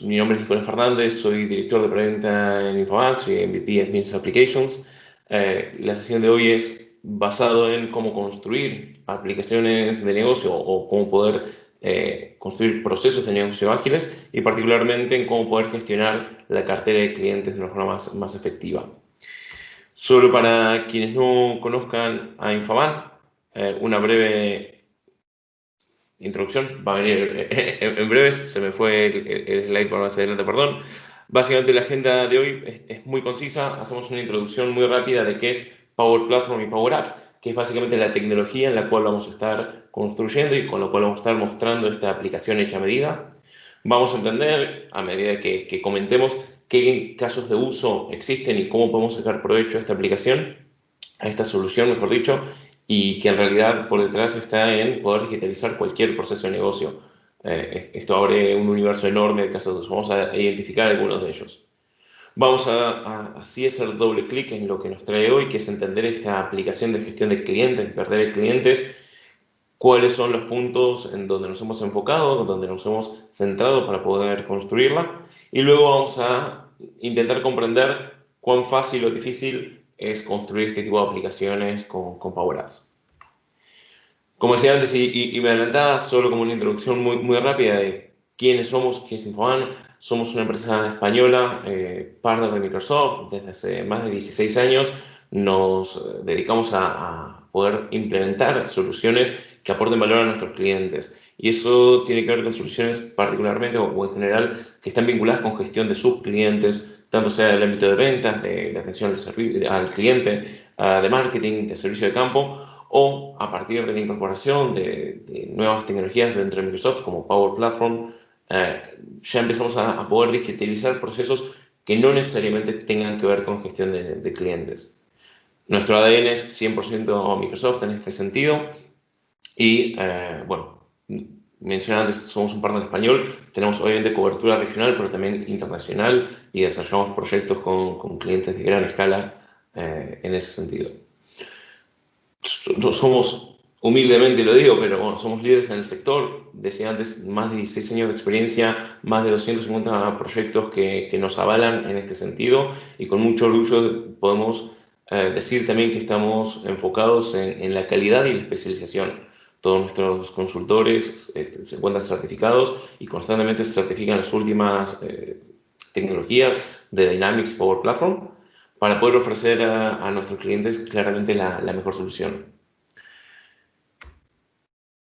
mi nombre es Nicolás Fernández, soy director de preventa en Infobae, soy MVP en Business Applications. La sesión de hoy es basado en cómo construir aplicaciones de negocio o cómo poder construir procesos de negocio ágiles y particularmente en cómo poder gestionar la cartera de clientes de una forma más efectiva. Solo para quienes no conozcan a Infobae, una breve introducción, va a venir en breves, se me fue el slide por más adelante, perdón. Básicamente la agenda de hoy es muy concisa, hacemos una introducción muy rápida de qué es Power Platform y Power Apps, que es básicamente la tecnología en la cual vamos a estar construyendo y con la cual vamos a estar mostrando esta aplicación hecha a medida. Vamos a entender, a medida que comentemos, qué casos de uso existen y cómo podemos sacar provecho a esta aplicación, a esta solución, mejor dicho, y que en realidad por detrás está en poder digitalizar cualquier proceso de negocio. Esto abre un universo enorme de casos de uso. Vamos a identificar algunos de ellos. Vamos así hacer doble clic en lo que nos trae hoy, que es entender esta aplicación de gestión de clientes, de cartera de clientes, cuáles son los puntos en donde nos hemos enfocado, donde nos hemos centrado para poder construirla, y luego vamos a intentar comprender cuán fácil o difícil es construir este tipo de aplicaciones con Power Apps. Como decía antes, y me adelantaba solo como una introducción muy rápida de quiénes somos, qué es Infobae. Somos una empresa española, partner de Microsoft. Desde hace más de 16 años nos dedicamos a poder implementar soluciones que aporten valor a nuestros clientes. Y eso tiene que ver con soluciones particularmente o en general que están vinculadas con gestión de sus clientes, tanto sea del ámbito de ventas, de atención al cliente, de marketing, de servicio de campo, o a partir de la incorporación de nuevas tecnologías dentro de Microsoft como Power Platform, ya empezamos a poder digitalizar procesos que no necesariamente tengan que ver con gestión de clientes. Nuestro ADN es 100% Microsoft en este sentido y, bueno, mencioné antes, somos un partner español, tenemos obviamente cobertura regional, pero también internacional y desarrollamos proyectos con clientes de gran escala en ese sentido. Somos, humildemente lo digo, pero bueno, somos líderes en el sector. Decía antes, más de 16 años de experiencia, más de 250 proyectos que nos avalan en este sentido y con mucho orgullo podemos decir también que estamos enfocados en la calidad y la especialización. Todos nuestros consultores se encuentran certificados y constantemente se certifican las últimas tecnologías de Dynamics Power Platform para poder ofrecer a nuestros clientes claramente la mejor solución.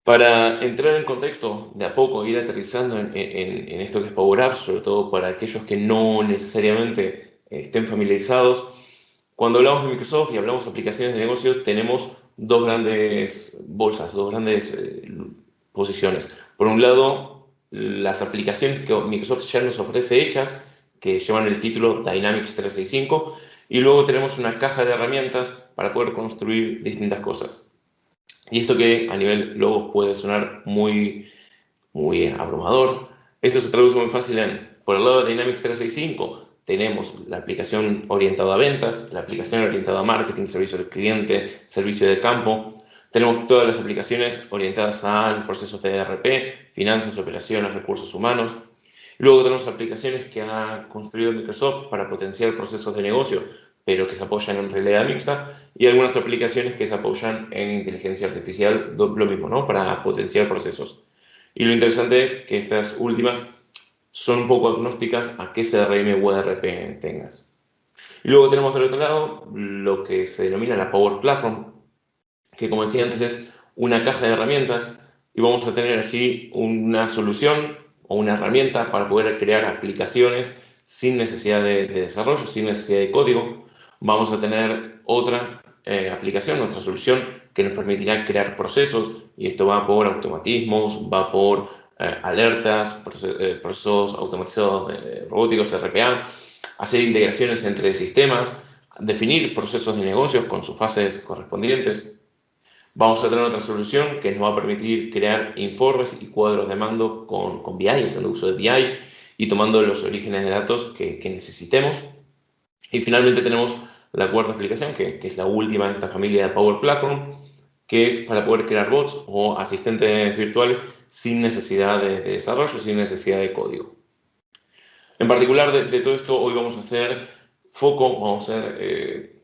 Para entrar en contexto, de a poco, ir aterrizando en esto que es Power Apps, sobre todo para aquellos que no necesariamente estén familiarizados, cuando hablamos de Microsoft y hablamos de aplicaciones de negocio, tenemos dos grandes bolsas, dos grandes posiciones. Por un lado, las aplicaciones que Microsoft ya nos ofrece hechas, que llevan el título Dynamics 365, y luego tenemos una caja de herramientas para poder construir distintas cosas. Y esto que a nivel logos puede sonar muy abrumador, esto se traduce muy fácil en, por el lado de Dynamics 365, tenemos la aplicación orientada a ventas, la aplicación orientada a marketing, servicio al cliente, servicio de campo. Tenemos todas las aplicaciones orientadas a procesos de ERP, finanzas, operaciones, recursos humanos. Luego tenemos aplicaciones que ha construido Microsoft para potenciar procesos de negocio, pero que se apoyan en realidad mixta, y algunas aplicaciones que se apoyan en inteligencia artificial, lo mismo, ¿no? Para potenciar procesos. Y lo interesante es que estas últimas son un poco agnósticas a qué CRM o ERP tengas. Y luego tenemos del otro lado lo que se denomina la Power Platform, que como decía antes es una caja de herramientas y vamos a tener allí una solución o una herramienta para poder crear aplicaciones sin necesidad de desarrollo, sin necesidad de código. Vamos a tener otra aplicación, otra solución que nos permitirá crear procesos y esto va por automatismos, va por alertas, procesos automatizados robóticos, RPA, hacer integraciones entre sistemas, definir procesos de negocios con sus fases correspondientes. Vamos a tener otra solución que nos va a permitir crear informes y cuadros de mando con BI, haciendo uso de BI y tomando los orígenes de datos que necesitemos. Y finalmente tenemos la cuarta aplicación, que es la última de esta familia de Power Platform, que es para poder crear bots o asistentes virtuales sin necesidad de desarrollo, sin necesidad de código. En particular de todo esto, hoy vamos a hacer foco, vamos a hacer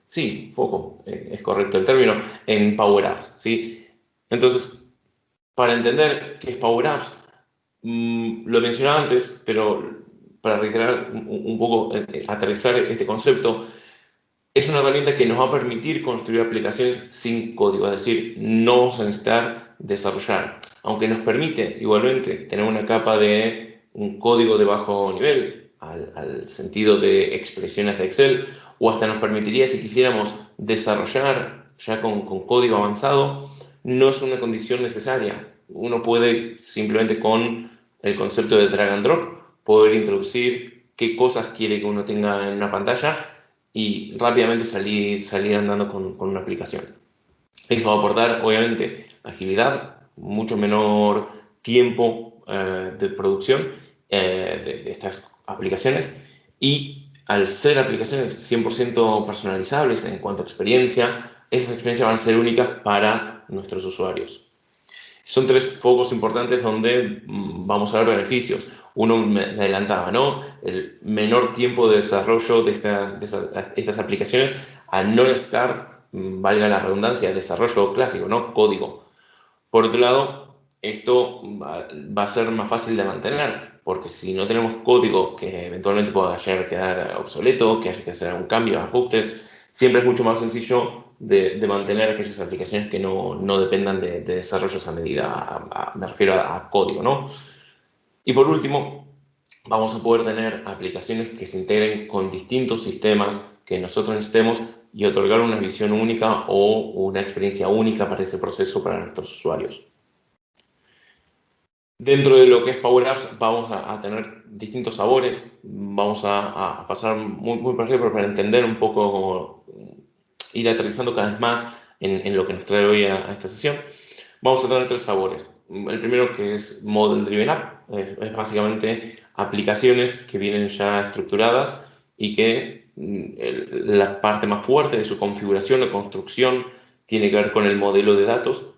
sí, foco, es correcto el término, en Power Apps, ¿sí? Entonces, para entender qué es Power Apps, lo mencionaba antes, pero para reiterar un poco, aterrizar este concepto, es una herramienta que nos va a permitir construir aplicaciones sin código, es decir, no vamos a necesitar desarrollar, aunque nos permite igualmente tener una capa de un código de bajo nivel, al sentido de expresiones de Excel, o hasta nos permitiría, si quisiéramos desarrollar ya con código avanzado, no es una condición necesaria. Uno puede simplemente con el concepto de drag and drop poder introducir qué cosas quiere que uno tenga en una pantalla y rápidamente salir andando con una aplicación. Esto va a aportar, obviamente, agilidad, mucho menor tiempo de producción de estas aplicaciones, y al ser aplicaciones 100% personalizables en cuanto a experiencia, esas experiencias van a ser únicas para nuestros usuarios. Son tres focos importantes donde vamos a ver beneficios. Uno me adelantaba, ¿no? El menor tiempo de desarrollo de estas aplicaciones al no estar, valga la redundancia, desarrollo clásico, ¿no? Código. Por otro lado, esto va a ser más fácil de mantener, porque si no tenemos código que eventualmente pueda llegar a quedar obsoleto, que haya que hacer algún cambio, ajustes, siempre es mucho más sencillo de mantener aquellas aplicaciones que no dependan de desarrollos a medida, me refiero a código, ¿no? Y por último, vamos a poder tener aplicaciones que se integren con distintos sistemas que nosotros necesitemos y otorgar una visión única o una experiencia única para ese proceso para nuestros usuarios. Dentro de lo que es Power Apps vamos a tener distintos sabores, vamos a pasar muy por arriba para entender un poco, ir aterrizando cada vez más en lo que nos trae hoy a esta sesión. Vamos a tener tres sabores. El primero, que es Model Driven App, es básicamente aplicaciones que vienen ya estructuradas y que la parte más fuerte de su configuración o construcción tiene que ver con el modelo de datos,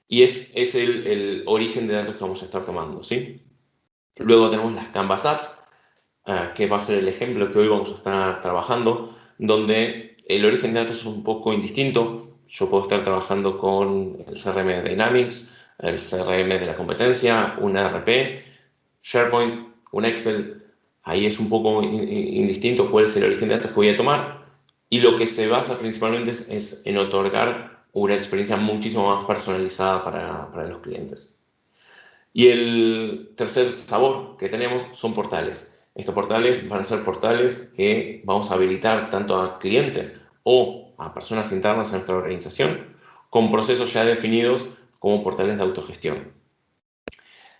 y es el origen de datos que vamos a estar tomando, ¿sí? Luego tenemos las Canvas Apps, que va a ser el ejemplo que hoy vamos a estar trabajando, donde el origen de datos es un poco indistinto. Yo puedo estar trabajando con el CRM de Dynamics, el CRM de la competencia, un ERP, SharePoint, un Excel. Ahí es un poco indistinto cuál es el origen de datos que voy a tomar, y lo que se basa principalmente es en otorgar una experiencia muchísimo más personalizada para los clientes. Y el tercer sabor que tenemos son portales. Estos portales van a ser portales que vamos a habilitar tanto a clientes o a personas internas a nuestra organización, con procesos ya definidos como portales de autogestión.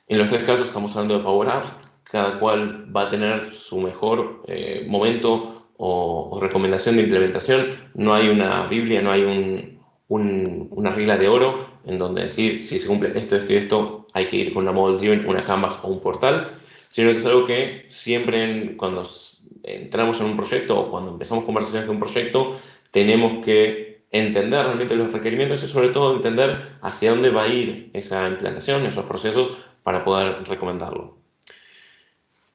En los tres casos estamos hablando de Power Apps, cada cual va a tener su mejor momento o recomendación de implementación. No hay una Biblia, no hay una regla de oro en donde decir si se cumple esto, esto y esto, hay que ir con una Model Driven, una Canvas o un portal, sino que es algo que siempre cuando entramos en un proyecto o cuando empezamos conversaciones de un proyecto, tenemos que entender realmente los requerimientos y sobre todo entender hacia dónde va a ir esa implantación, esos procesos, para poder recomendarlo.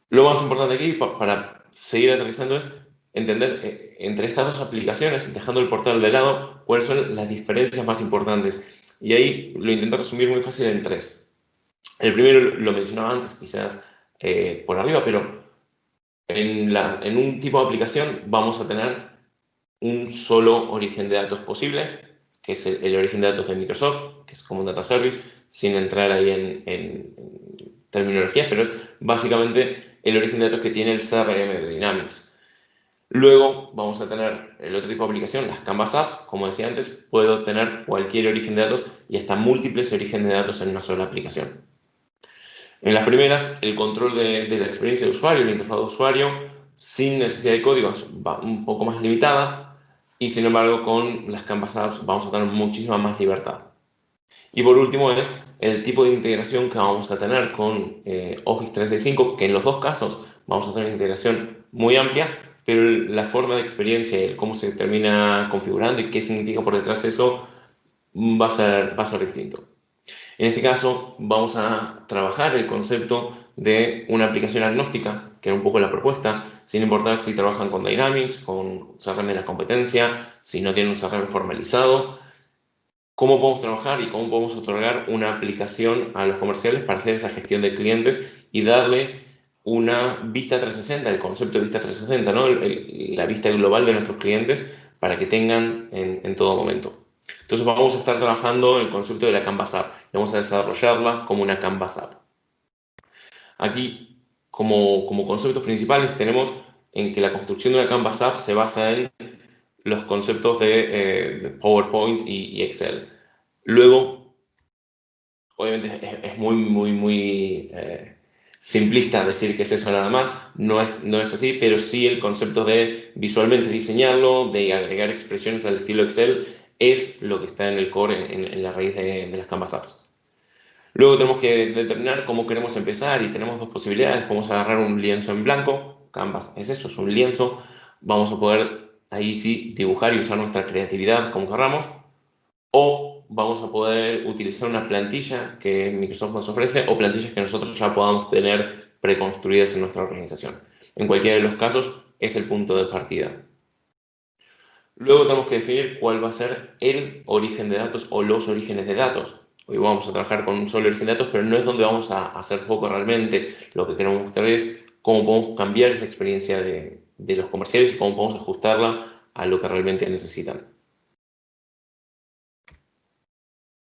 Lo más importante aquí, para seguir aterrizando, es entender entre estas dos aplicaciones, dejando el portal de lado, cuáles son las diferencias más importantes. Y ahí lo intenté resumir muy fácil en tres. El primero lo mencionaba antes, quizás por arriba, pero en un tipo de aplicación vamos a tener un solo origen de datos posible, que es el origen de datos de Microsoft, que es como un data service, sin entrar ahí en terminologías, pero es básicamente el origen de datos que tiene el CRM de Dynamics. Luego vamos a tener el otro tipo de aplicación, las Canvas Apps. Como decía antes, puedo tener cualquier origen de datos y hasta múltiples orígenes de datos en una sola aplicación. En las primeras, el control de la experiencia de usuario, la interfaz de usuario, sin necesidad de código, va un poco más limitada, y sin embargo con las Canvas Apps vamos a tener muchísima más libertad. Y por último es el tipo de integración que vamos a tener con Office 365, que en los dos casos vamos a tener una integración muy amplia, pero la forma de experiencia, el cómo se termina configurando y qué significa por detrás de eso, va a ser distinto. En este caso, vamos a trabajar el concepto de una aplicación agnóstica, que era un poco la propuesta, sin importar si trabajan con Dynamics, con CRM de la competencia, si no tienen un CRM formalizado, cómo podemos trabajar y cómo podemos otorgar una aplicación a los comerciales para hacer esa gestión de clientes y darles una vista 360, el concepto de vista 360, ¿no? La vista global de nuestros clientes para que tengan en todo momento. Entonces vamos a estar trabajando el concepto de la Canvas App. Vamos a desarrollarla como una Canvas App. Aquí, como conceptos principales, tenemos en que la construcción de una Canvas App se basa en los conceptos de PowerPoint y Excel. Luego, obviamente es muy simplista decir que es eso nada más, no es así, pero sí el concepto de visualmente diseñarlo, de agregar expresiones al estilo Excel, es lo que está en el core, en la raíz de las Canvas Apps. Luego tenemos que determinar cómo queremos empezar y tenemos dos posibilidades. Podemos agarrar un lienzo en blanco, Canvas es eso, es un lienzo. Vamos a poder ahí sí dibujar y usar nuestra creatividad como queramos. O vamos a poder utilizar una plantilla que Microsoft nos ofrece o plantillas que nosotros ya podamos tener preconstruidas en nuestra organización. En cualquiera de los casos es el punto de partida. Luego tenemos que definir cuál va a ser el origen de datos o los orígenes de datos. Hoy vamos a trabajar con un solo origen de datos, pero no es donde vamos a hacer foco realmente. Lo que queremos mostrar es cómo podemos cambiar esa experiencia de los comerciales y cómo podemos ajustarla a lo que realmente necesitan.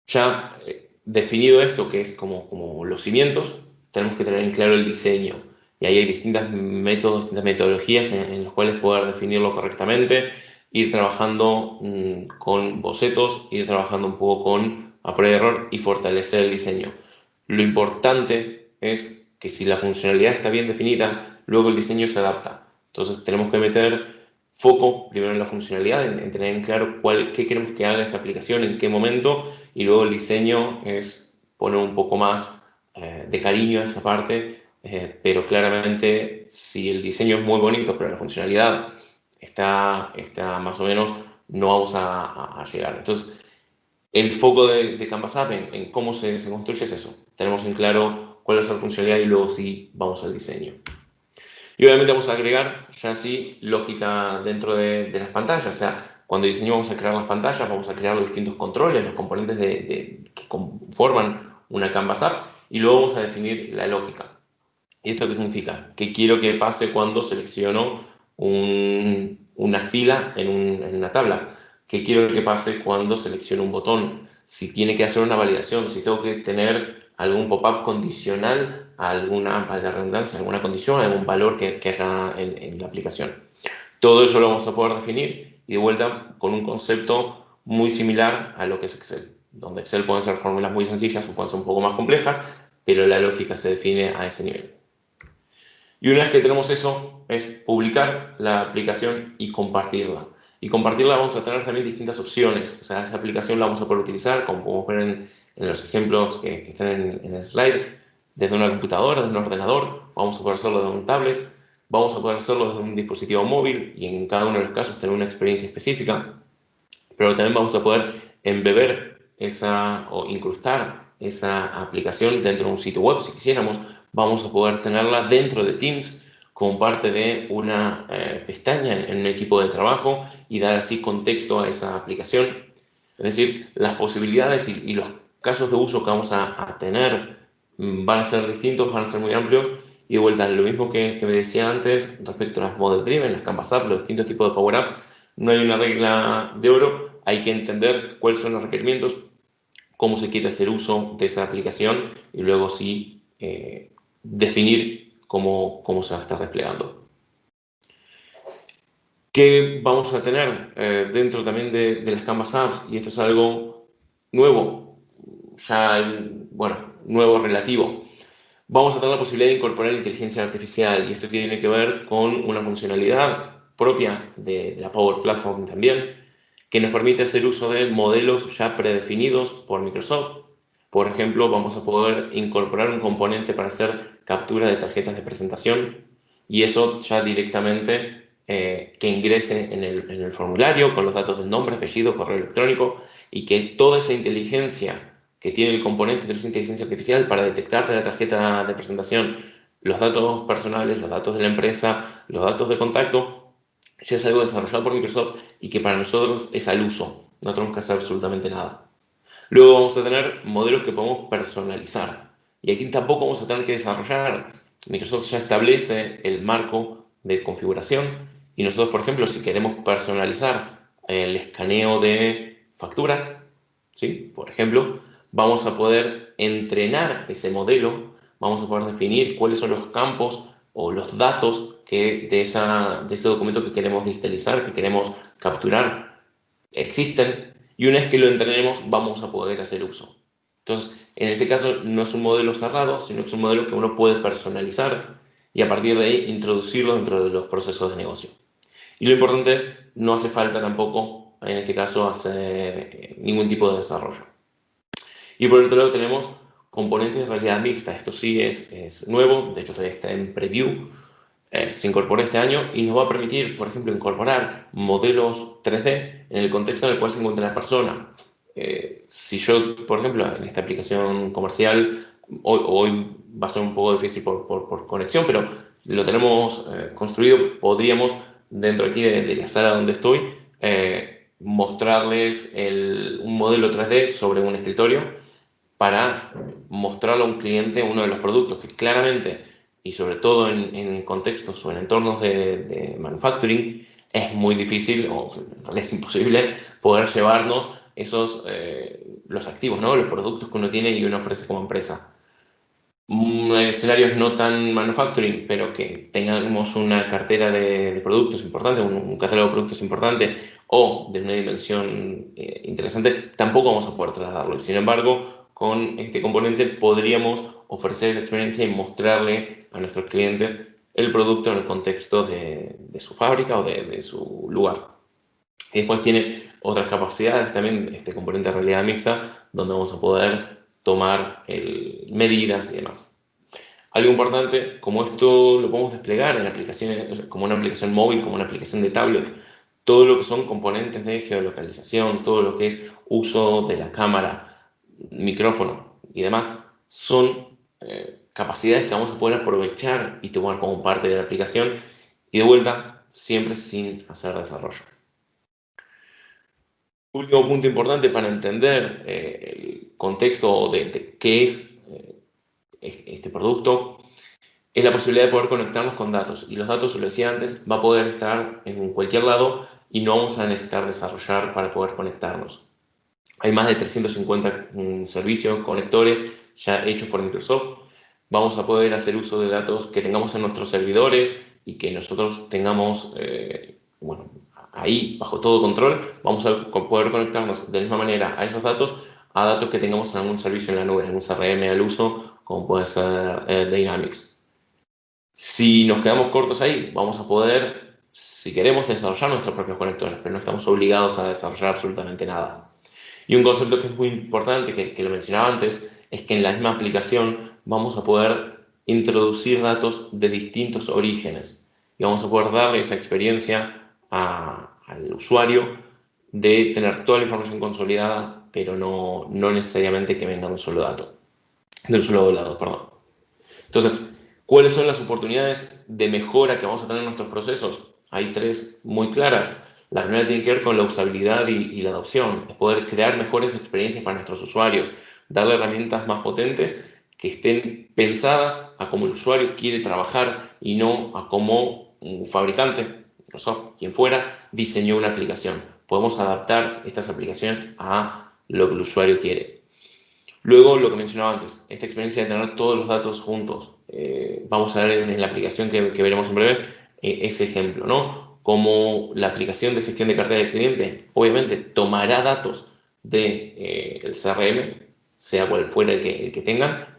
Ya definido esto, que es como los cimientos, tenemos que tener en claro el diseño. Y ahí hay distintos métodos, distintas metodologías en las cuales poder definirlo correctamente, ir trabajando con bocetos, ir trabajando un poco con a prueba de error y fortalecer el diseño. Lo importante es que si la funcionalidad está bien definida, luego el diseño se adapta. Entonces tenemos que meter foco primero en la funcionalidad, en tener en claro qué queremos que haga esa aplicación, en qué momento, y luego el diseño es poner un poco más de cariño a esa parte, pero claramente si el diseño es muy bonito, pero la funcionalidad está más o menos, no vamos a llegar. Entonces, el foco de Canvas App en cómo se construye es eso. Tenemos en claro cuál es la funcionalidad y luego sí vamos al diseño. Y obviamente vamos a agregar ya sí lógica dentro de las pantallas. O sea, cuando diseñamos vamos a crear las pantallas, vamos a crear los distintos controles, los componentes que conforman una Canvas App y luego vamos a definir la lógica. ¿Y esto qué significa? ¿Qué quiero que pase cuando selecciono una fila en una tabla? ¿Qué quiero que pase cuando selecciono un botón? Si tiene que hacer una validación, si tengo que tener algún pop-up condicional a alguna, para la redundancia, alguna condición, algún valor que haya en la aplicación. Todo eso lo vamos a poder definir y de vuelta con un concepto muy similar a lo que es Excel, donde Excel pueden ser fórmulas muy sencillas o pueden ser un poco más complejas, pero la lógica se define a ese nivel. Y una vez que tenemos eso, es publicar la aplicación y compartirla. Y compartirla vamos a tener también distintas opciones. O sea, esa aplicación la vamos a poder utilizar, como podemos ver en los ejemplos que están en el slide, desde una computadora, desde un ordenador, vamos a poder hacerlo desde un tablet, vamos a poder hacerlo desde un dispositivo móvil y en cada uno de los casos tener una experiencia específica. Pero también vamos a poder embeber o incrustar esa aplicación dentro de un sitio web si quisiéramos. Vamos a poder tenerla dentro de Teams como parte de una pestaña en un equipo de trabajo y dar así contexto a esa aplicación. Es decir, las posibilidades y los casos de uso que vamos a tener van a ser distintos, van a ser muy amplios. Y de vuelta, lo mismo que me decía antes respecto a las Model Driven, las Canvas App, los distintos tipos de Power Apps, no hay una regla de oro, hay que entender cuáles son los requerimientos, cómo se quiere hacer uso de esa aplicación y luego sí definir cómo se va a estar desplegando. ¿Qué vamos a tener dentro también de las Canvas Apps? Y esto es algo nuevo, nuevo relativo. Vamos a tener la posibilidad de incorporar inteligencia artificial y esto tiene que ver con una funcionalidad propia de la Power Platform también, que nos permite hacer uso de modelos ya predefinidos por Microsoft. Por ejemplo, vamos a poder incorporar un componente para hacer captura de tarjetas de presentación y eso ya directamente que ingrese en el formulario con los datos del nombre, apellido, correo electrónico y que toda esa inteligencia que tiene el componente de inteligencia artificial para detectarte la tarjeta de presentación, los datos personales, los datos de la empresa, los datos de contacto, ya es algo desarrollado por Microsoft y que para nosotros es al uso. No tenemos que hacer absolutamente nada. Luego vamos a tener modelos que podemos personalizar. Y aquí tampoco vamos a tener que desarrollar. Microsoft ya establece el marco de configuración y nosotros, por ejemplo, si queremos personalizar el escaneo de facturas, ¿sí? Por ejemplo, vamos a poder entrenar ese modelo, vamos a poder definir cuáles son los campos o los datos de ese documento que queremos digitalizar, que queremos capturar, existen, y una vez que lo entrenemos vamos a poder hacer uso. Entonces, en ese caso no es un modelo cerrado, sino que es un modelo que uno puede personalizar y a partir de ahí introducirlo dentro de los procesos de negocio. Y lo importante es, no hace falta tampoco, en este caso, hacer ningún tipo de desarrollo. Y por el otro lado tenemos componentes de realidad mixta. Esto sí es nuevo, de hecho todavía está en preview. Se incorporó este año y nos va a permitir, por ejemplo, incorporar modelos 3D en el contexto en el cual se encuentra la persona. Si yo, por ejemplo, en esta aplicación comercial, hoy va a ser un poco difícil por conexión, pero lo tenemos construido, podríamos, dentro aquí de la sala donde estoy, mostrarles un modelo 3D sobre un escritorio para mostrarle a un cliente uno de los productos que claramente, y sobre todo en contextos o en entornos de manufacturing, es muy difícil o en realidad es imposible poder llevarnos los activos, ¿no? Los productos que uno tiene y uno ofrece como empresa. Escenarios no tan manufacturing, pero que tengamos una cartera de productos importante, un catálogo de productos importante o de una dimensión interesante, tampoco vamos a poder trasladarlo. Sin embargo, con este componente podríamos ofrecer esa experiencia y mostrarle a nuestros clientes el producto en el contexto de su fábrica o de su lugar. Y después tiene otras capacidades también, este componente de realidad mixta, donde vamos a poder tomar medidas y demás. Algo importante, como esto lo podemos desplegar en aplicaciones, como una aplicación móvil, como una aplicación de tablet, todo lo que son componentes de geolocalización, todo lo que es uso de la cámara, micrófono y demás, son capacidades que vamos a poder aprovechar y tomar como parte de la aplicación y de vuelta, siempre sin hacer desarrollo. Último punto importante para entender el contexto de qué es este producto es la posibilidad de poder conectarnos con datos. Y los datos, lo decía antes, va a poder estar en cualquier lado y no vamos a necesitar desarrollar para poder conectarnos. Hay más de 350 servicios, conectores ya hechos por Microsoft. Vamos a poder hacer uso de datos que tengamos en nuestros servidores y que nosotros tengamos, bueno, ahí bajo todo control. Vamos a poder conectarnos de la misma manera a esos datos, a datos que tengamos en algún servicio en la nube, en un CRM al uso, como puede ser Dynamics. Si nos quedamos cortos ahí, vamos a poder, si queremos, desarrollar nuestros propios conectores, pero no estamos obligados a desarrollar absolutamente nada. Y un concepto que es muy importante, que lo mencionaba antes, es que en la misma aplicación vamos a poder introducir datos de distintos orígenes y vamos a poder darle esa experiencia al usuario de tener toda la información consolidada, pero no necesariamente que venga de un solo dato, de un solo lado, perdón. Entonces, ¿cuáles son las oportunidades de mejora que vamos a tener en nuestros procesos? Hay tres muy claras. La primera tiene que ver con la usabilidad y la adopción, es poder crear mejores experiencias para nuestros usuarios, darle herramientas más potentes que estén pensadas a cómo el usuario quiere trabajar y no a cómo un fabricante, Microsoft, quien fuera, diseñó una aplicación. Podemos adaptar estas aplicaciones a lo que el usuario quiere. Luego, lo que mencionaba antes, esta experiencia de tener todos los datos juntos. Vamos a ver en la aplicación que veremos en breves ese ejemplo, ¿no? Como la aplicación de gestión de cartera del cliente, obviamente, tomará datos del CRM, sea cual fuera el que tengan,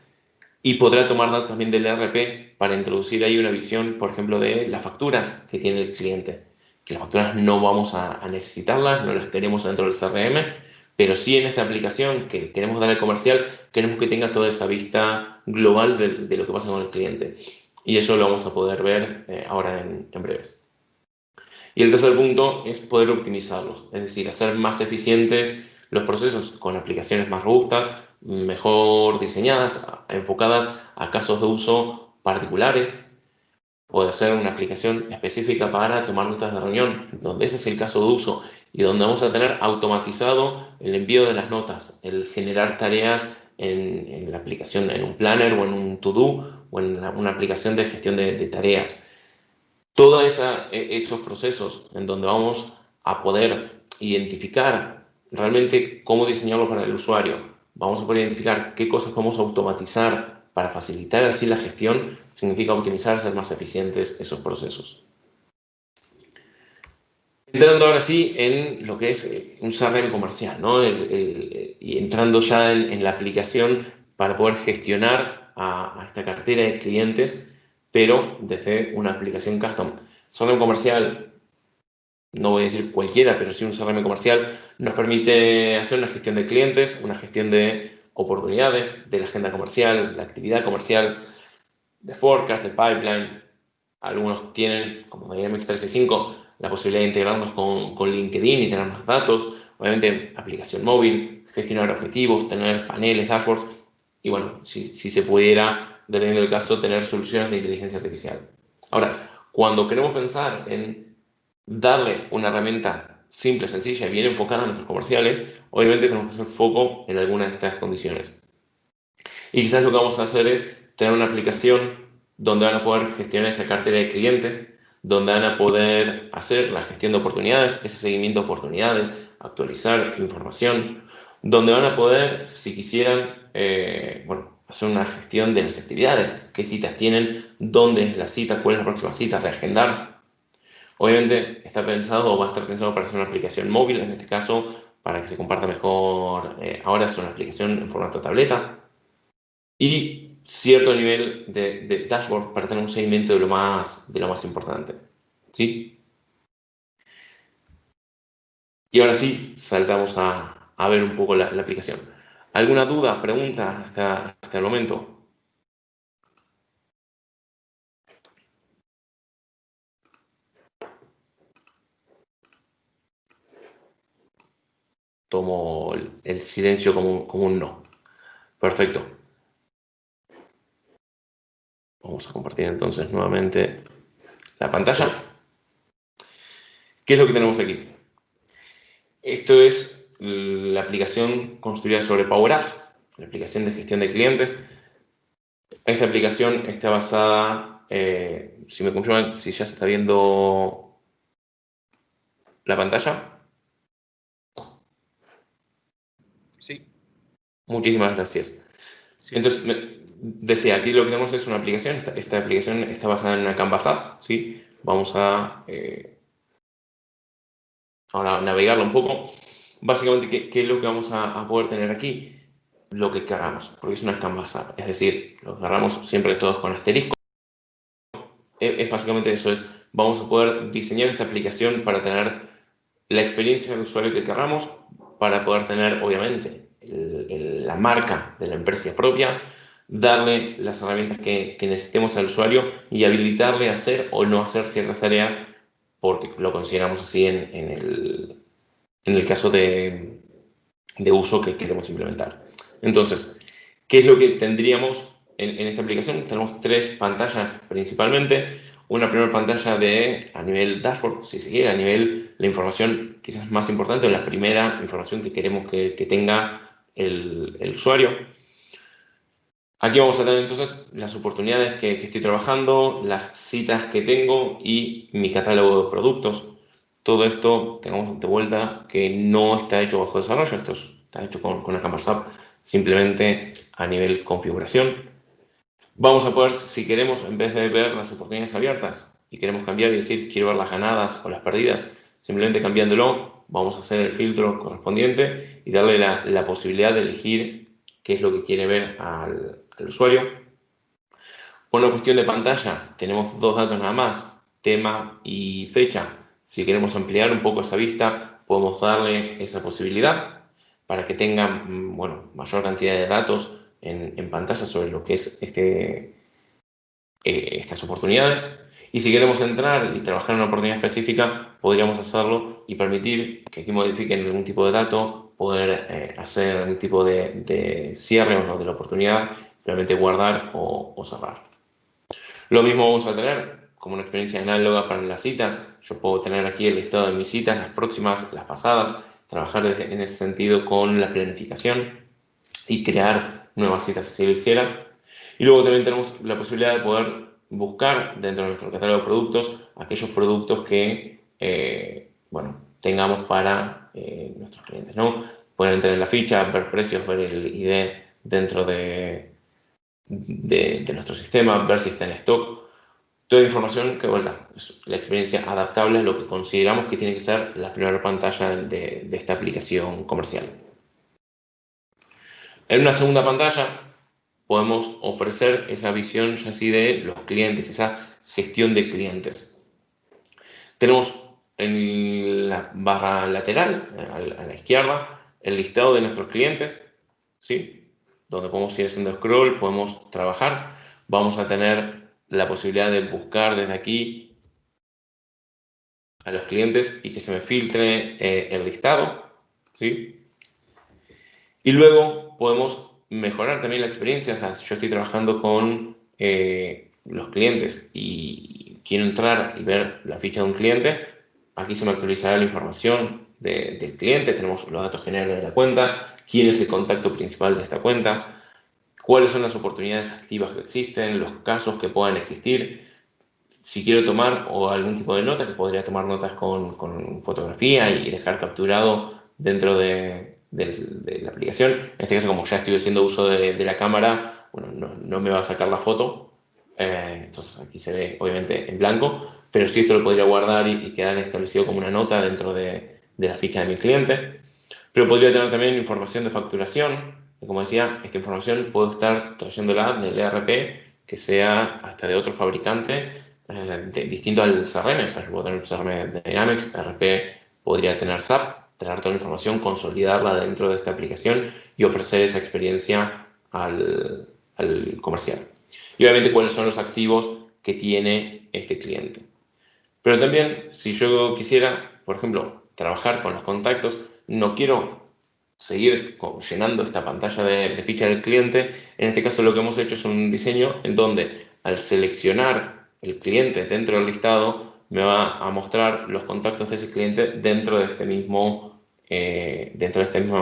y podrá tomar datos también del ERP para introducir ahí una visión, por ejemplo, de las facturas que tiene el cliente. Que las facturas no vamos a necesitarlas, no las queremos dentro del CRM, pero sí en esta aplicación que queremos dar al comercial, queremos que tenga toda esa vista global de lo que pasa con el cliente. Y eso lo vamos a poder ver ahora en breves. Y el tercer punto es poder optimizarlos, es decir, hacer más eficientes los procesos con aplicaciones más robustas, mejor diseñadas, enfocadas a casos de uso particulares. Puede ser una aplicación específica para tomar notas de reunión, donde ese es el caso de uso y donde vamos a tener automatizado el envío de las notas, el generar tareas en la aplicación, en un planner o en un to-do o en una aplicación de gestión de tareas. Todos esos procesos en donde vamos a poder identificar realmente cómo diseñarlo para el usuario, vamos a poder identificar qué cosas vamos a automatizar para facilitar así la gestión, significa optimizar, ser más eficientes esos procesos. Entrando ahora sí en lo que es un CRM comercial, ¿no? Y entrando ya en la aplicación para poder gestionar a esta cartera de clientes, pero desde una aplicación custom. CRM comercial, no voy a decir cualquiera, pero sí un CRM comercial, nos permite hacer una gestión de clientes, una gestión de oportunidades, de la agenda comercial, la actividad comercial, de forecast, de pipeline. Algunos tienen, como Dynamics 365, la posibilidad de integrarnos con LinkedIn y tener más datos. Obviamente, aplicación móvil, gestionar objetivos, tener paneles, dashboards. Y bueno, si se pudiera, dependiendo del caso, tener soluciones de inteligencia artificial. Ahora, cuando queremos pensar en darle una herramienta simple, sencilla y bien enfocada a nuestros comerciales, obviamente tenemos que hacer foco en alguna de estas condiciones. Y quizás lo que vamos a hacer es tener una aplicación donde van a poder gestionar esa cartera de clientes, donde van a poder hacer la gestión de oportunidades, ese seguimiento de oportunidades, actualizar información, donde van a poder, si quisieran, hacer una gestión de las actividades, qué citas tienen, dónde es la cita, cuál es la próxima cita, reagendar. Obviamente está pensado o va a estar pensado para hacer una aplicación móvil, en este caso, para que se comparta mejor. Ahora es una aplicación en formato tableta y cierto nivel de dashboard para tener un seguimiento de lo más importante. ¿Sí? Y ahora sí, saltamos a ver un poco la aplicación. ¿Alguna duda, pregunta hasta el momento? Tomo el silencio como un no. Perfecto. Vamos a compartir entonces nuevamente la pantalla. ¿Qué es lo que tenemos aquí? Esto es la aplicación construida sobre Power Apps, la aplicación de gestión de clientes. Esta aplicación está basada, si me confirman, si ya se está viendo la pantalla. Sí. Muchísimas gracias. Sí. Entonces, decía, aquí lo que tenemos es una aplicación. Esta aplicación está basada en una Canvas App, ¿sí? Vamos a ahora navegarla un poco. Básicamente, ¿qué es lo que vamos a poder tener aquí? Lo que queramos, porque es una Canvas App. Es decir, lo agarramos siempre todos con asterisco. Es básicamente eso, vamos a poder diseñar esta aplicación para tener la experiencia de usuario que queramos, para poder tener, obviamente, la marca de la empresa propia, darle las herramientas que necesitemos al usuario y habilitarle a hacer o no hacer ciertas tareas porque lo consideramos así en el caso de uso que queremos implementar. Entonces, ¿qué es lo que tendríamos en esta aplicación? Tenemos tres pantallas principalmente. Una primera pantalla a nivel dashboard, si se quiere, a nivel la información quizás más importante, o la primera información que queremos que tenga el usuario. Aquí vamos a tener entonces las oportunidades que estoy trabajando, las citas que tengo y mi catálogo de productos. Todo esto, tengamos de vuelta que no está hecho bajo desarrollo, esto está hecho con una Canvas App simplemente a nivel configuración. Vamos a poder, si queremos, en vez de ver las oportunidades abiertas y queremos cambiar y decir quiero ver las ganadas o las perdidas, simplemente cambiándolo, vamos a hacer el filtro correspondiente y darle la posibilidad de elegir qué es lo que quiere ver al usuario. Por una cuestión de pantalla, tenemos dos datos nada más, tema y fecha. Si queremos ampliar un poco esa vista, podemos darle esa posibilidad para que tenga mayor cantidad de datos en pantalla sobre lo que es estas oportunidades. Y si queremos entrar y trabajar en una oportunidad específica, podríamos hacerlo y permitir que aquí modifiquen algún tipo de dato poder hacer un tipo de cierre o de la oportunidad, realmente guardar o cerrar. Lo mismo vamos a tener como una experiencia análoga para las citas. Yo puedo tener aquí el listado de mis citas, las próximas, las pasadas, trabajar en ese sentido con la planificación y crear nuevas citas si lo quisiera. Y luego también tenemos la posibilidad de poder buscar dentro de nuestro catálogo de productos aquellos productos que tengamos para nuestros clientes, ¿no? Pueden entrar en la ficha, ver precios, ver el ID dentro de nuestro sistema, ver si está en stock. Toda información que, vuelta, es la experiencia adaptable a lo que consideramos que tiene que ser la primera pantalla de esta aplicación comercial. En una segunda pantalla podemos ofrecer esa visión ya así de los clientes, esa gestión de clientes. Tenemos en la barra lateral, a la izquierda, el listado de nuestros clientes, ¿sí? Donde podemos ir haciendo scroll, podemos trabajar. Vamos a tener la posibilidad de buscar desde aquí a los clientes y que se me filtre el listado, ¿sí? Y luego podemos mejorar también la experiencia. O sea, si yo estoy trabajando con los clientes y quiero entrar y ver la ficha de un cliente, aquí se me actualizará la información del cliente. Tenemos los datos generales de la cuenta, quién es el contacto principal de esta cuenta, cuáles son las oportunidades activas que existen, los casos que puedan existir. Si quiero tomar o algún tipo de nota, que podría tomar notas con fotografía y dejar capturado dentro de la aplicación. En este caso, como ya estoy haciendo uso de la cámara, bueno, no me va a sacar la foto. Entonces aquí se ve obviamente en blanco, pero sí esto lo podría guardar y quedar establecido como una nota dentro de la ficha de mi cliente. Pero podría tener también información de facturación. Y como decía, esta información puedo estar trayéndola del ERP, que sea hasta de otro fabricante, distinto al CRM. O sea, yo puedo tener CRM de Dynamics, ERP podría tener SAP, tener toda la información, consolidarla dentro de esta aplicación y ofrecer esa experiencia al comercial. Y obviamente cuáles son los activos que tiene este cliente. Pero también, si yo quisiera, por ejemplo, trabajar con los contactos, no quiero seguir llenando esta pantalla de ficha del cliente. En este caso lo que hemos hecho es un diseño en donde al seleccionar el cliente dentro del listado me va a mostrar los contactos de ese cliente dentro de este mismo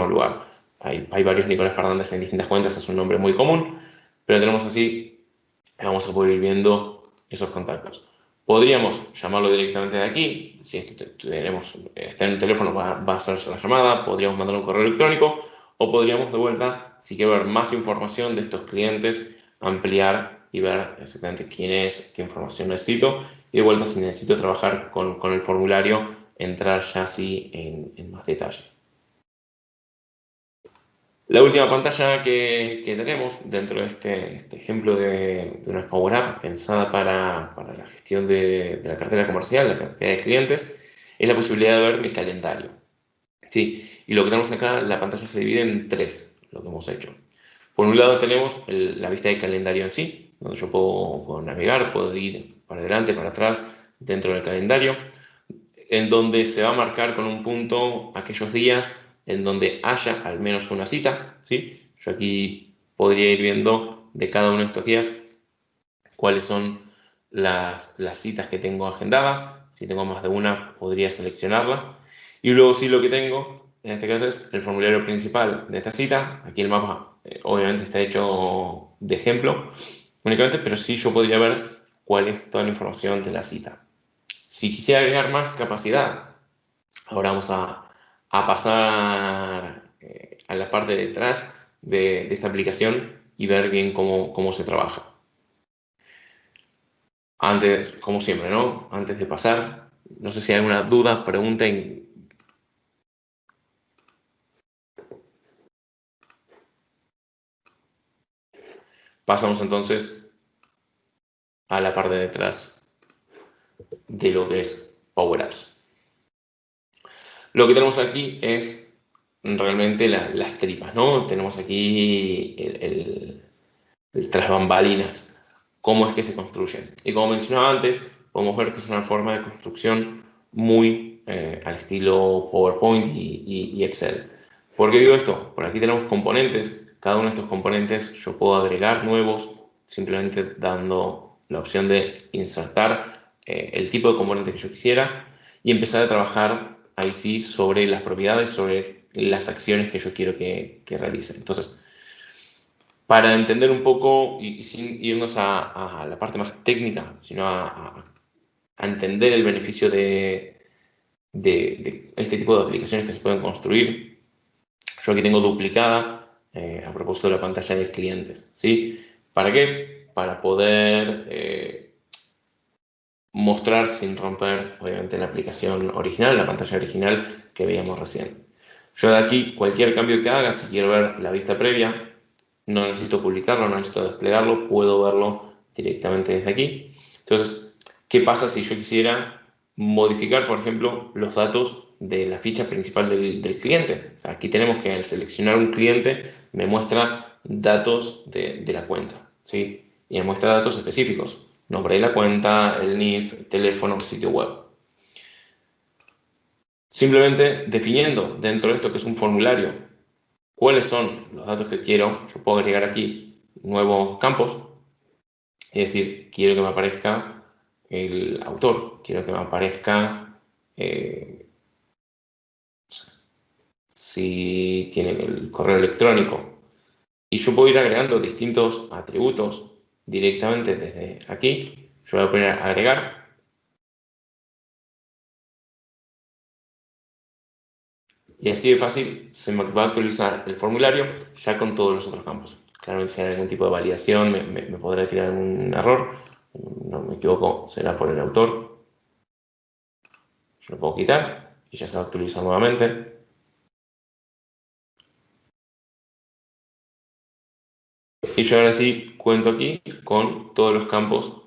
lugar. Hay varios Nicolás Fernández en distintas cuentas, es un nombre muy común, pero tenemos así, vamos a poder ir viendo esos contactos. Podríamos llamarlo directamente de aquí. Si está en el teléfono, va a hacer la llamada. Podríamos mandar un correo electrónico. O podríamos, de vuelta, si quiero ver más información de estos clientes, ampliar y ver exactamente quién es, qué información necesito. Y de vuelta, si necesito trabajar con el formulario, entrar ya así en más detalle. La última pantalla que tenemos dentro de este ejemplo de una Power App pensada para la gestión de la cartera comercial, la cartera de clientes, es la posibilidad de ver mi calendario. Sí, y lo que tenemos acá, la pantalla se divide en tres, lo que hemos hecho. Por un lado tenemos la vista de calendario en sí, donde yo puedo navegar, puedo ir para adelante, para atrás, dentro del calendario, en donde se va a marcar con un punto aquellos días en donde haya al menos una cita, ¿sí? Yo aquí podría ir viendo de cada uno de estos días cuáles son las citas que tengo agendadas. Si tengo más de una, podría seleccionarlas. Y luego sí lo que tengo, en este caso, es el formulario principal de esta cita. Aquí el mapa obviamente está hecho de ejemplo únicamente, pero sí yo podría ver cuál es toda la información de la cita. Si quisiera agregar más capacidad, ahora vamos a pasar a la parte de detrás de esta aplicación y ver bien cómo se trabaja. Antes, como siempre, ¿no? Antes de pasar, no sé si hay alguna duda, pregunta. Pasamos entonces a la parte de detrás de lo que es Power Apps. Lo que tenemos aquí es realmente las tripas, ¿no? Tenemos aquí el tras bambalinas, cómo es que se construyen. Y como mencionaba antes, podemos ver que es una forma de construcción muy al estilo PowerPoint y Excel. ¿Por qué digo esto? Por aquí tenemos componentes. Cada uno de estos componentes yo puedo agregar nuevos simplemente dando la opción de insertar el tipo de componente que yo quisiera y empezar a trabajar ahí sí sobre las propiedades, sobre las acciones que yo quiero que realice. Entonces, para entender un poco y sin irnos a la parte más técnica, sino a entender el beneficio de este tipo de aplicaciones que se pueden construir, yo aquí tengo duplicada a propósito de la pantalla de clientes, ¿sí? ¿Para qué? Para poder mostrar sin romper, obviamente, la aplicación original, la pantalla original que veíamos recién. Yo de aquí, cualquier cambio que haga, si quiero ver la vista previa, no necesito publicarlo, no necesito desplegarlo, puedo verlo directamente desde aquí. Entonces, ¿qué pasa si yo quisiera modificar, por ejemplo, los datos de la ficha principal del cliente? O sea, aquí tenemos que al seleccionar un cliente me muestra datos de la cuenta, ¿sí? Y me muestra datos específicos, nombre de la cuenta, el NIF, teléfono, sitio web. Simplemente definiendo dentro de esto que es un formulario cuáles son los datos que quiero, yo puedo agregar aquí nuevos campos, es decir, quiero que me aparezca el autor, quiero que me aparezca si tiene el correo electrónico. Y yo puedo ir agregando distintos atributos directamente desde aquí. Yo voy a poner agregar. Y así de fácil se me va a actualizar el formulario ya con todos los otros campos. Claramente si hay algún tipo de validación me podrá tirar un error. No me equivoco, será por el autor. Yo lo puedo quitar y ya se va a actualizar nuevamente. Y yo ahora sí cuento aquí con todos los campos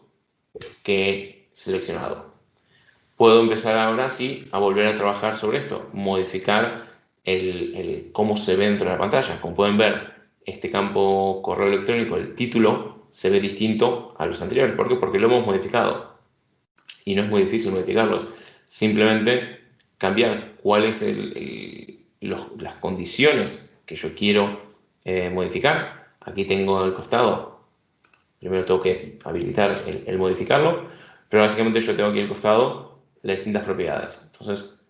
que he seleccionado. Puedo empezar ahora sí a volver a trabajar sobre esto, modificar cómo se ve dentro de la pantalla. Como pueden ver, este campo correo electrónico, el título, se ve distinto a los anteriores. ¿Por qué? Porque lo hemos modificado. Y no es muy difícil modificarlos. Simplemente cambiar cuáles las condiciones que yo quiero modificar. Aquí tengo al costado, primero tengo que habilitar el modificarlo, pero básicamente yo tengo aquí al costado las distintas propiedades. Entonces,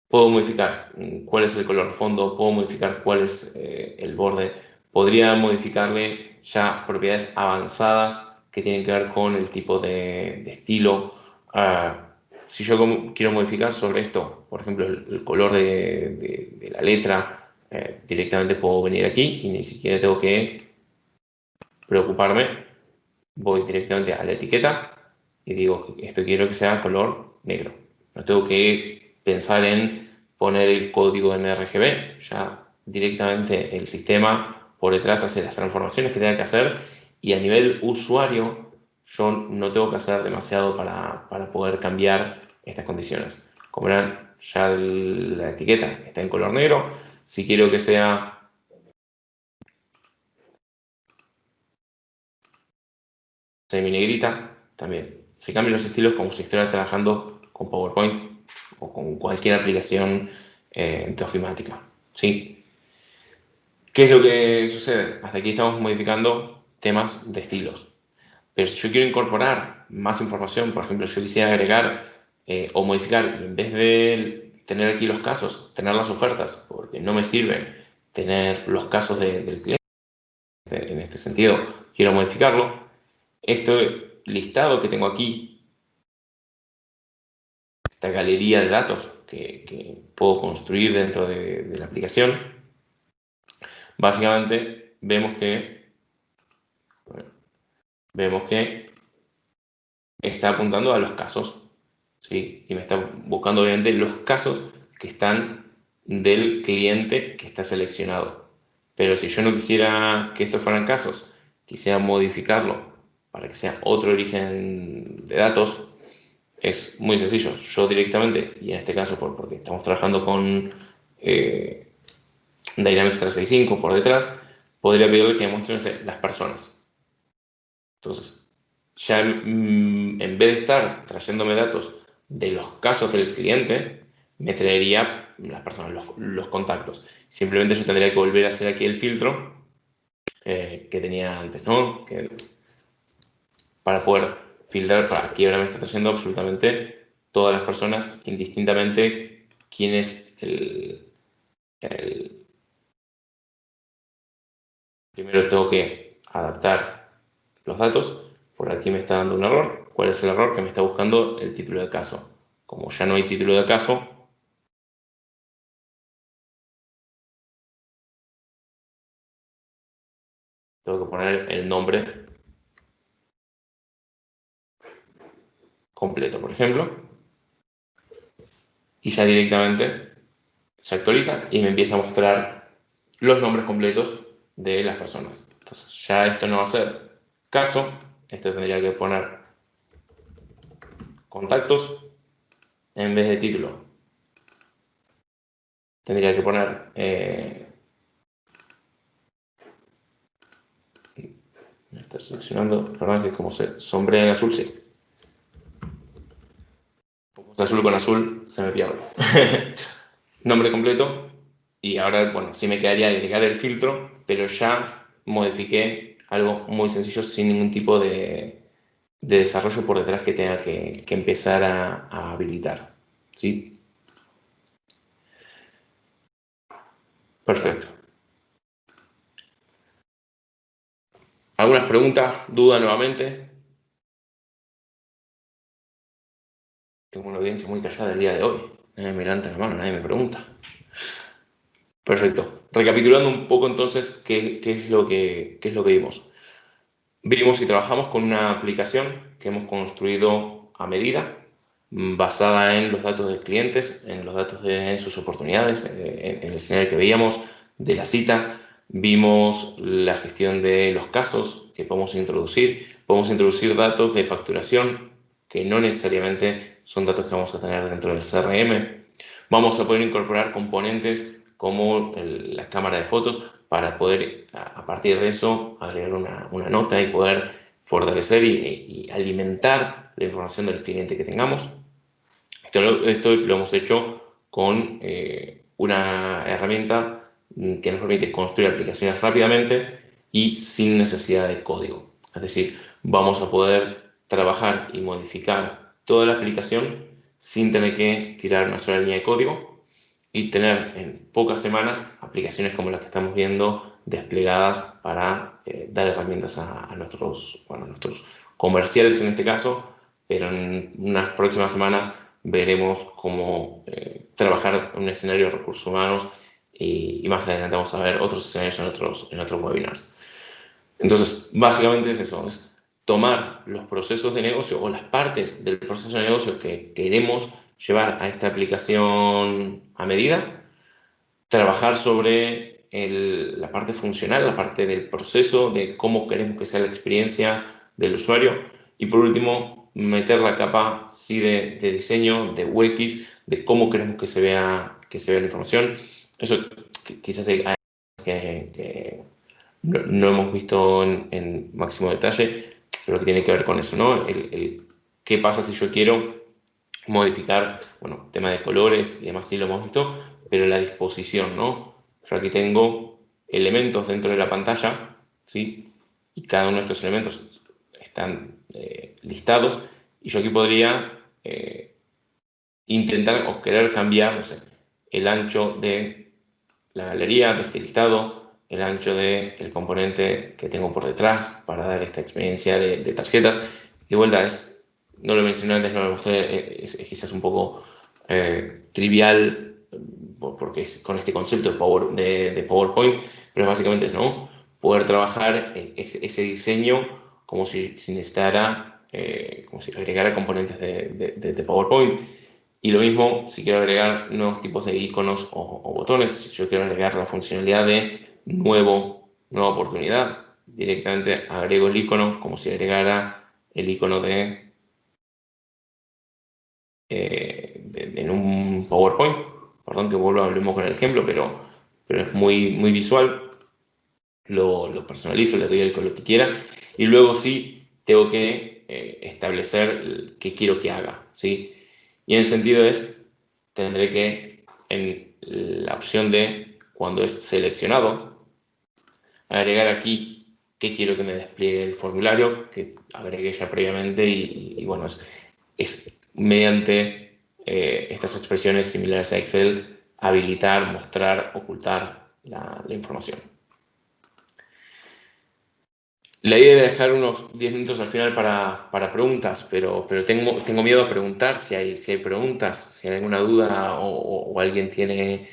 puedo modificar cuál es el color de fondo, puedo modificar cuál es el borde, podría modificarle ya propiedades avanzadas que tienen que ver con el tipo de estilo. Si yo quiero modificar sobre esto, por ejemplo, el color de la letra, directamente puedo venir aquí y ni siquiera tengo que preocuparme. Voy directamente a la etiqueta y digo, esto quiero que sea color negro. No tengo que pensar en poner el código en RGB, ya directamente el sistema por detrás hace las transformaciones que tenga que hacer y a nivel usuario yo no tengo que hacer demasiado para poder cambiar estas condiciones. Como verán, ya la etiqueta está en color negro. Si quiero que sea semi-negrita, también. Se cambian los estilos como si estuviera trabajando con PowerPoint o con cualquier aplicación de ofimática, ¿sí? ¿Qué es lo que sucede? Hasta aquí estamos modificando temas de estilos. Pero si yo quiero incorporar más información, por ejemplo, yo quisiera agregar o modificar, y en vez de tener aquí los casos, tener las ofertas, porque no me sirve tener los casos del cliente, en este sentido, quiero modificarlo. Este listado que tengo aquí, esta galería de datos que puedo construir dentro de la aplicación, básicamente vemos que está apuntando a los casos, ¿sí? Y me está buscando obviamente los casos que están del cliente que está seleccionado. Pero si yo no quisiera que estos fueran casos, quisiera modificarlo para que sea otro origen de datos, es muy sencillo. Yo directamente, y en este caso porque estamos trabajando con Dynamics 365 por detrás, podría pedirle que me muestre, no sé, las personas. Entonces, ya en vez de estar trayéndome datos de los casos del cliente, me traería las personas, los contactos. Simplemente yo tendría que volver a hacer aquí el filtro que tenía antes, ¿no? Para poder filtrar, aquí ahora me está trayendo absolutamente todas las personas, indistintamente quién es Primero tengo que adaptar los datos. Por aquí me está dando un error. ¿Cuál es el error? Que me está buscando el título de caso. Como ya no hay título de caso, tengo que poner el nombre completo, por ejemplo. Y ya directamente se actualiza y me empieza a mostrar los nombres completos de las personas. Entonces ya esto no va a ser caso. Esto tendría que poner contactos en vez de título. Tendría que poner me está seleccionando, perdón, que como se sombrea en azul, sí. Como es azul con azul, se me pierde. Nombre completo. Y ahora, bueno, sí me quedaría agregar el filtro, pero ya modifiqué algo muy sencillo sin ningún tipo de desarrollo por detrás que tenga que empezar a habilitar. ¿Sí? Perfecto. ¿Algunas preguntas? ¿Duda nuevamente? Tengo una audiencia muy callada el día de hoy. Nadie me levanta la mano, nadie me pregunta. Perfecto. Recapitulando un poco entonces, ¿qué es lo que vimos? Vimos y trabajamos con una aplicación que hemos construido a medida, basada en los datos de clientes, en los datos en sus oportunidades, en el escenario que veíamos de las citas. Vimos la gestión de los casos que podemos introducir. Podemos introducir datos de facturación que no necesariamente son datos que vamos a tener dentro del CRM. Vamos a poder incorporar componentes como la cámara de fotos para poder, a partir de eso, agregar una nota y poder fortalecer y alimentar la información del cliente que tengamos. Esto lo hemos hecho con una herramienta que nos permite construir aplicaciones rápidamente y sin necesidad de código. Es decir, vamos a poder trabajar y modificar toda la aplicación sin tener que tirar una sola línea de código y tener en pocas semanas aplicaciones como las que estamos viendo desplegadas para dar herramientas a nuestros comerciales en este caso, pero en unas próximas semanas veremos cómo trabajar en un escenario de recursos humanos y más adelante vamos a ver otros escenarios en otros webinars. Entonces, básicamente es eso, es tomar los procesos de negocio o las partes del proceso de negocio que queremos llevar a esta aplicación a medida, trabajar sobre la parte funcional, la parte del proceso, de cómo queremos que sea la experiencia del usuario y por último, meter la capa sí, de diseño, de UX, de cómo queremos que se vea la información. Eso quizás hay que no hemos visto en máximo detalle, pero que tiene que ver con eso, ¿no? ¿Qué pasa si yo quiero modificar, bueno, tema de colores y demás sí lo hemos visto, pero la disposición, ¿no? Yo aquí tengo elementos dentro de la pantalla, ¿sí? Y cada uno de estos elementos están listados y yo aquí podría intentar o querer cambiar, no sé, el ancho de la galería, de este listado, el ancho del componente que tengo por detrás para dar esta experiencia de tarjetas. De vuelta, no lo mencioné antes, no lo mostré, es quizás un poco trivial porque es con este concepto de PowerPoint, pero básicamente es, ¿no? Poder trabajar ese diseño como si necesitara, como si agregara componentes de PowerPoint. Y lo mismo si quiero agregar nuevos tipos de iconos o botones, si yo quiero agregar la funcionalidad de nueva oportunidad, directamente agrego el icono como si agregara el icono en un PowerPoint. Perdón que hablemos con el ejemplo, pero es muy visual. Lo personalizo, le doy el color que quiera y luego sí tengo que establecer qué quiero que haga, ¿sí? Y en el sentido tendré que en la opción de, cuando es seleccionado, agregar aquí qué quiero que me despliegue el formulario, que agregué ya previamente y bueno, es mediante estas expresiones similares a Excel, habilitar, mostrar, ocultar la información. La idea era dejar unos 10 minutos al final para preguntas, pero tengo miedo a preguntar si hay preguntas, si hay alguna duda o alguien tiene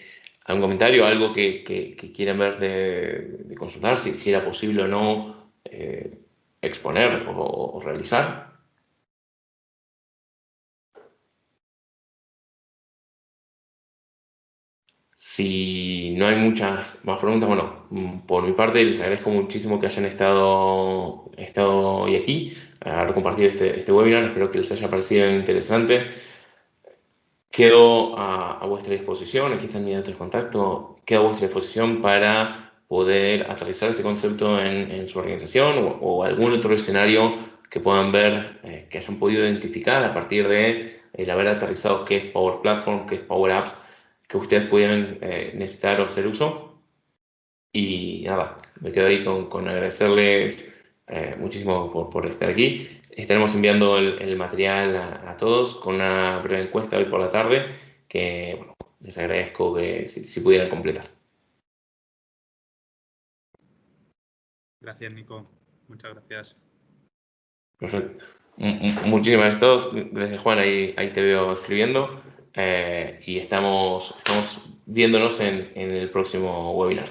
algún comentario, algo que quieran ver de consultar, si era posible o no exponer o realizar. Si no hay muchas más preguntas, bueno, por mi parte les agradezco muchísimo que hayan estado hoy aquí, haber compartido este webinar, espero que les haya parecido interesante. Quedo a vuestra disposición, aquí están mis datos de contacto, quedo a vuestra disposición para poder aterrizar este concepto en su organización o algún otro escenario que puedan ver, que hayan podido identificar a partir de el haber aterrizado qué es Power Platform, qué es Power Apps, que ustedes pudieran necesitar o hacer uso. Y nada, me quedo ahí con agradecerles muchísimo por estar aquí. Estaremos enviando el material a todos con una breve encuesta hoy por la tarde que bueno, les agradezco que si pudieran completar. Gracias, Nico. Muchas gracias. Perfecto. Muchísimas gracias a todos. Gracias, Juan. Ahí te veo escribiendo. Y estamos viéndonos en el próximo webinar.